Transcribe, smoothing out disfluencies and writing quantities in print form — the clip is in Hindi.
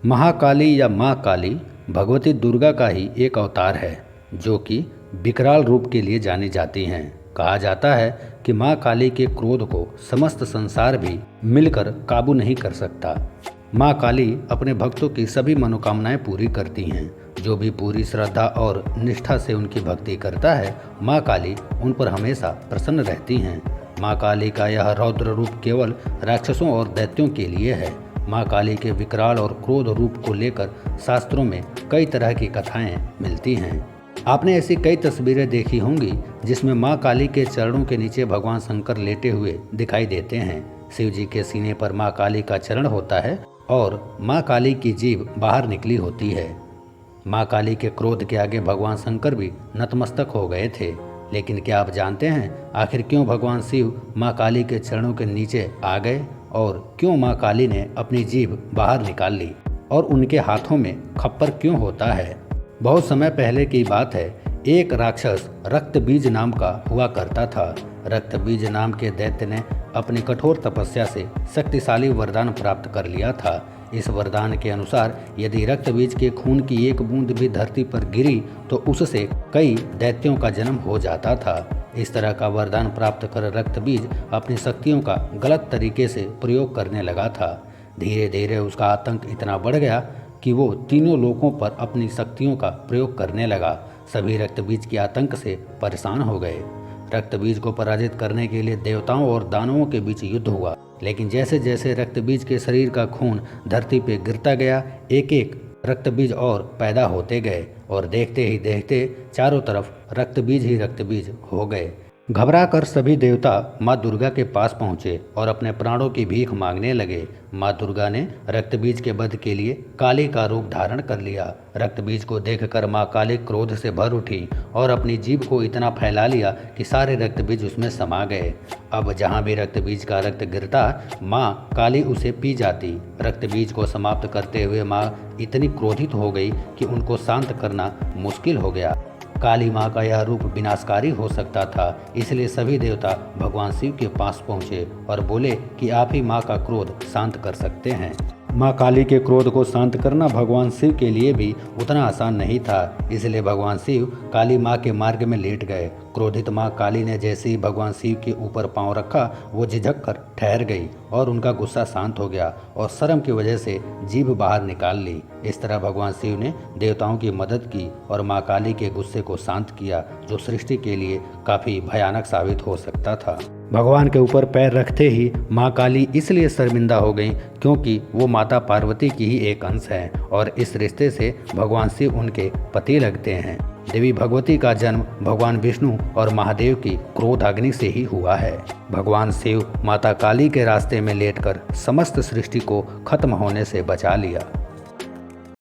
महाकाली या माँ काली भगवती दुर्गा का ही एक अवतार है जो कि विकराल रूप के लिए जानी जाती हैं। कहा जाता है कि माँ काली के क्रोध को समस्त संसार भी मिलकर काबू नहीं कर सकता। माँ काली अपने भक्तों की सभी मनोकामनाएं पूरी करती हैं। जो भी पूरी श्रद्धा और निष्ठा से उनकी भक्ति करता है, माँ काली उन पर हमेशा प्रसन्न रहती हैं। माँ काली का यह रौद्र रूप केवल राक्षसों और दैत्यों के लिए है। माँ काली के विकराल और क्रोध रूप को लेकर शास्त्रों में कई तरह की कथाएं मिलती हैं। आपने ऐसी कई तस्वीरें देखी होंगी जिसमें माँ काली के चरणों के नीचे भगवान शंकर लेटे हुए दिखाई देते हैं। शिव जी के सीने पर माँ काली का चरण होता है और माँ काली की जीभ बाहर निकली होती है। माँ काली के क्रोध के आगे भगवान शंकर भी नतमस्तक हो गए थे। लेकिन क्या आप जानते हैं आखिर क्यों भगवान शिव माँ काली के चरणों के नीचे आ गए और क्यों माँ काली ने अपनी जीभ बाहर निकाल ली और उनके हाथों में खप्पर क्यों होता है? बहुत समय पहले की बात है। एक राक्षस रक्तबीज नाम का हुआ करता था। रक्तबीज नाम के दैत्य ने अपनी कठोर तपस्या से शक्तिशाली वरदान प्राप्त कर लिया था। इस वरदान के अनुसार यदि रक्तबीज के खून की एक बूंद भी धरती पर गिरी तो उससे कई दैत्यों का जन्म हो जाता था। इस तरह का वरदान प्राप्त कर रक्तबीज अपनी शक्तियों का गलत तरीके से प्रयोग करने लगा था। धीरे धीरे उसका आतंक इतना बढ़ गया कि वो तीनों लोकों पर अपनी शक्तियों का प्रयोग करने लगा। सभी रक्तबीज के आतंक से परेशान हो गए। रक्तबीज को पराजित करने के लिए देवताओं और दानवों के बीच युद्ध हुआ। लेकिन जैसे जैसे रक्तबीज के शरीर का खून धरती पे गिरता गया, एक एक रक्तबीज और पैदा होते गए और देखते ही देखते चारों तरफ रक्तबीज ही रक्तबीज हो गए। घबरा कर सभी देवता माँ दुर्गा के पास पहुँचे और अपने प्राणों की भीख मांगने लगे। माँ दुर्गा ने रक्तबीज के वध के लिए काली का रूप धारण कर लिया। रक्तबीज को देखकर माँ काली क्रोध से भर उठी और अपनी जीभ को इतना फैला लिया कि सारे रक्तबीज उसमें समा गए। अब जहाँ भी रक्तबीज का रक्त गिरता, माँ काली उसे पी जाती। रक्तबीज को समाप्त करते हुए माँ इतनी क्रोधित हो गई कि उनको शांत करना मुश्किल हो गया। काली माँ का यह रूप विनाशकारी हो सकता था, इसलिए सभी देवता भगवान शिव के पास पहुँचे और बोले कि आप ही माँ का क्रोध शांत कर सकते हैं। माँ काली के क्रोध को शांत करना भगवान शिव के लिए भी उतना आसान नहीं था, इसलिए भगवान शिव काली माँ के मार्ग में लेट गए। क्रोधित माँ काली ने जैसे ही भगवान शिव के ऊपर पांव रखा, वो झिझक कर ठहर गई और उनका गुस्सा शांत हो गया और शर्म की वजह से जीभ बाहर निकाल ली। इस तरह भगवान शिव ने देवताओं की मदद की और माँ काली के गुस्से को शांत किया, जो सृष्टि के लिए काफ़ी भयानक साबित हो सकता था। भगवान के ऊपर पैर रखते ही माँ काली इसलिए शर्मिंदा हो गईं क्योंकि वो माता पार्वती की ही एक अंश है और इस रिश्ते से भगवान शिव उनके पति लगते हैं। देवी भगवती का जन्म भगवान विष्णु और महादेव की क्रोधाग्नि से ही हुआ है। भगवान शिव माता काली के रास्ते में लेटकर समस्त सृष्टि को खत्म होने से बचा लिया।